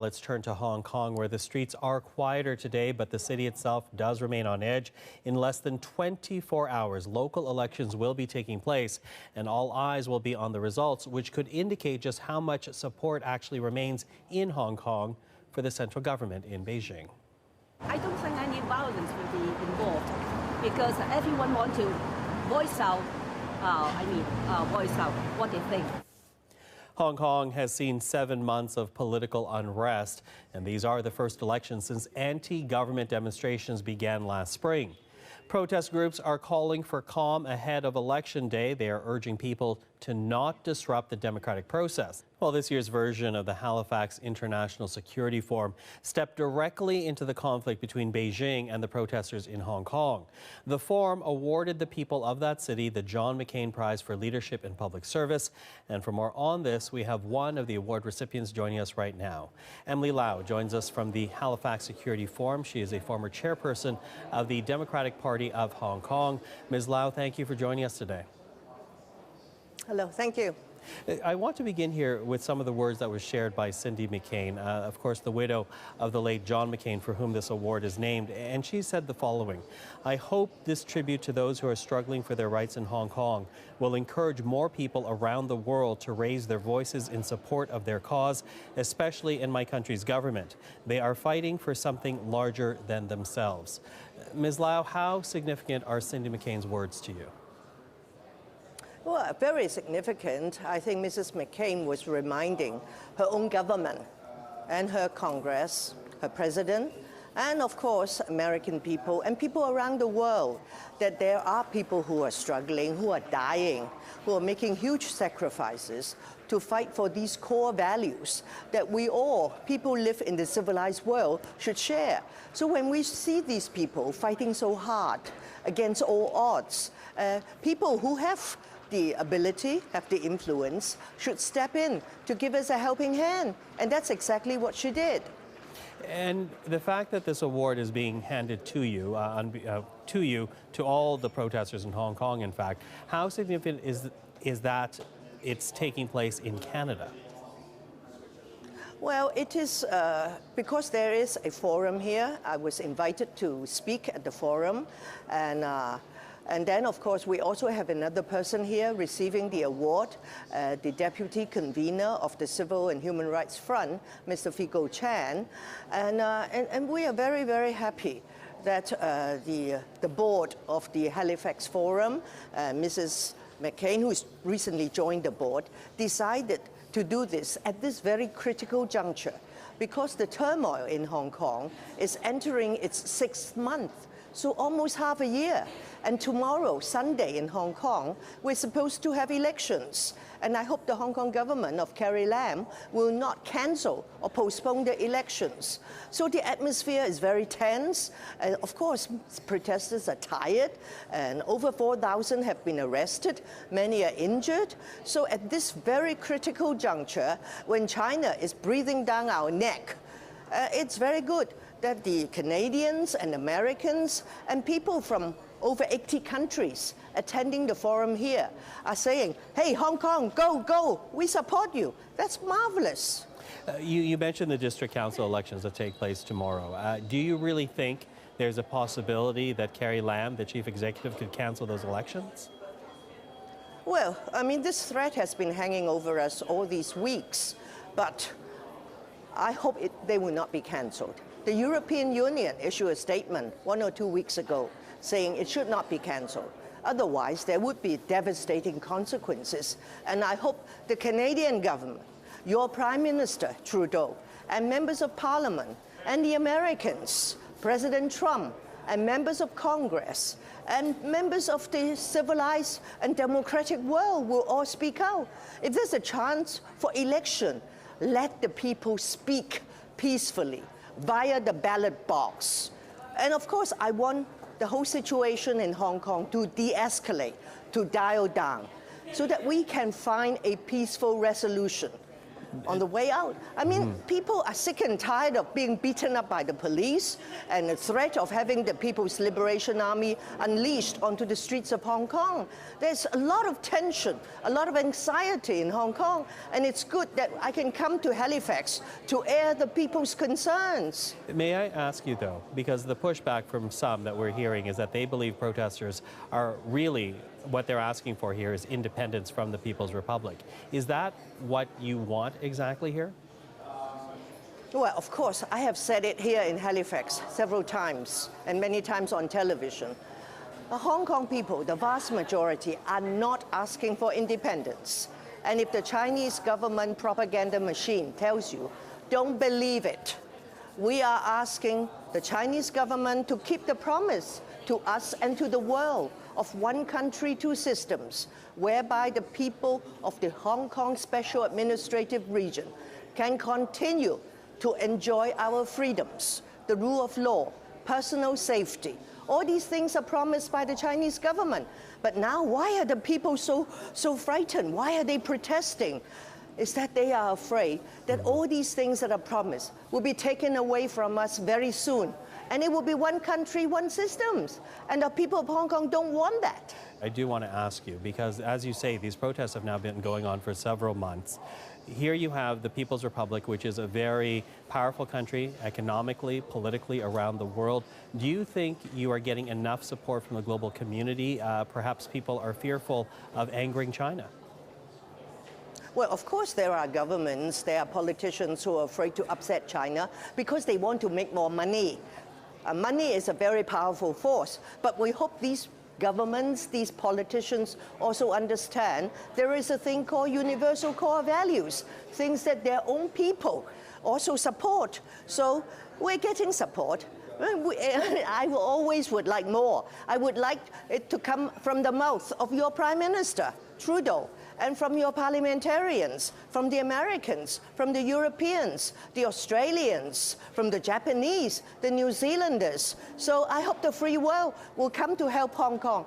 Let's turn to Hong Kong, where the streets are quieter today, but the city itself does remain on edge. In less than 24 hours, local elections will be taking place, and all eyes will be on the results, which could indicate just how much support actually remains in Hong Kong for the central government in Beijing. I don't think any violence will be involved because everyone wants to voice out what they think. Hong Kong has seen 7 months of political unrest, and these are the first elections since anti-government demonstrations began last spring. Protest groups are calling for calm ahead of Election Day. They are urging people to not disrupt the democratic process. Well, this year's version of the Halifax International Security Forum stepped directly into the conflict between Beijing and the protesters in Hong Kong. The forum awarded the people of that city the John McCain Prize for Leadership in Public Service. And for more on this, we have one of the award recipients joining us right now. Emily Lau joins us from the Halifax Security Forum. She is a former chairperson of the Democratic Party of Hong Kong. Ms. Lau, thank you for joining us today. Hello, thank you. I want to begin here with some of the words that were shared by Cindy McCain, of course, the widow of the late John McCain, for whom this award is named. And she said the following: "I hope this tribute to those who are struggling for their rights in Hong Kong will encourage more people around the world to raise their voices in support of their cause, especially in my country's government. They are fighting for something larger than themselves." Ms. Lau, how significant are Cindy McCain's words to you? Well, very significant. I think Mrs. McCain was reminding her own government and her Congress, her president, and of course, American people and people around the world, that there are people who are struggling, who are dying, who are making huge sacrifices to fight for these core values that we all, people live in the civilized world, should share. So when we see these people fighting so hard against all odds, people who have the ability, have the influence, should step in to give us a helping hand. And that's exactly what she did. And the fact that this award is being handed to you, to all the protesters in Hong Kong, in fact, how significant is that it's taking place in Canada? Well, it is because there is a forum here. I was invited to speak at the forum, and then, of course, we also have another person here receiving the award, the Deputy Convener of the Civil and Human Rights Front, Mr. Figo Chan. And we are very, very happy that the board of the Halifax Forum, Mrs. McCain, who's recently joined the board, decided to do this at this very critical juncture because the turmoil in Hong Kong is entering its 6th month. So almost half a year. And tomorrow, Sunday, in Hong Kong, we're supposed to have elections. And I hope the Hong Kong government of Carrie Lam will not cancel or postpone the elections. So the atmosphere is very tense. And of course, protesters are tired, and over 4,000 have been arrested. Many are injured. So at this very critical juncture, when China is breathing down our neck, it's very good that the Canadians and Americans and people from over 80 countries attending the forum here are saying, hey, Hong Kong, go, go, we support you. That's marvelous. You mentioned the district council elections that take place tomorrow. Do you really think there's a possibility that Carrie Lam, the chief executive, could cancel those elections? Well, I mean, this threat has been hanging over us all these weeks, but I hope they will not be canceled. The European Union issued a statement 1 or 2 weeks ago saying it should not be canceled. Otherwise, there would be devastating consequences. And I hope the Canadian government, your Prime Minister, Trudeau, and members of Parliament, and the Americans, President Trump, and members of Congress, and members of the civilized and democratic world will all speak out. If there's a chance for election, let the people speak peacefully via the ballot box. And of course, I want the whole situation in Hong Kong to de-escalate, to dial down, so that we can find a peaceful resolution on the way out. I mean, people are sick and tired of being beaten up by the police and the threat of having the People's Liberation Army unleashed onto the streets of Hong Kong. There's a lot of tension, a lot of anxiety in Hong Kong, and it's good that I can come to Halifax to air the people's concerns. May I ask you, though, because the pushback from some that we're hearing is that they believe protesters are really, what they're asking for here is independence from the People's Republic. Is that what you want exactly here? Well, of course, I have said it here in Halifax several times, and many times on television. The Hong Kong people, the vast majority, are not asking for independence. And if the Chinese government propaganda machine tells you, don't believe it. We are asking the Chinese government to keep the promise to us and to the world of one country, two systems, whereby the people of the Hong Kong Special Administrative Region can continue to enjoy our freedoms, the rule of law, personal safety. All these things are promised by the Chinese government. But now, why are the people so frightened? Why are they protesting? Is that they are afraid that all these things that are promised will be taken away from us very soon. And it will be one country, one systems. And the people of Hong Kong don't want that. I do want to ask you, because as you say, these protests have now been going on for several months. Here you have the People's Republic, which is a very powerful country economically, politically around the world. Do you think you are getting enough support from the global community? Perhaps people are fearful of angering China. Well, of course, there are governments, there are politicians who are afraid to upset China because they want to make more money. Money is a very powerful force, but we hope these governments, these politicians also understand there is a thing called universal core values, things that their own people also support. So we're getting support. I always would like more. I would like it to come from the mouth of your Prime Minister, Trudeau, and from your parliamentarians, from the Americans, from the Europeans, the Australians, from the Japanese, the New Zealanders. So I hope the free world will come to help Hong Kong.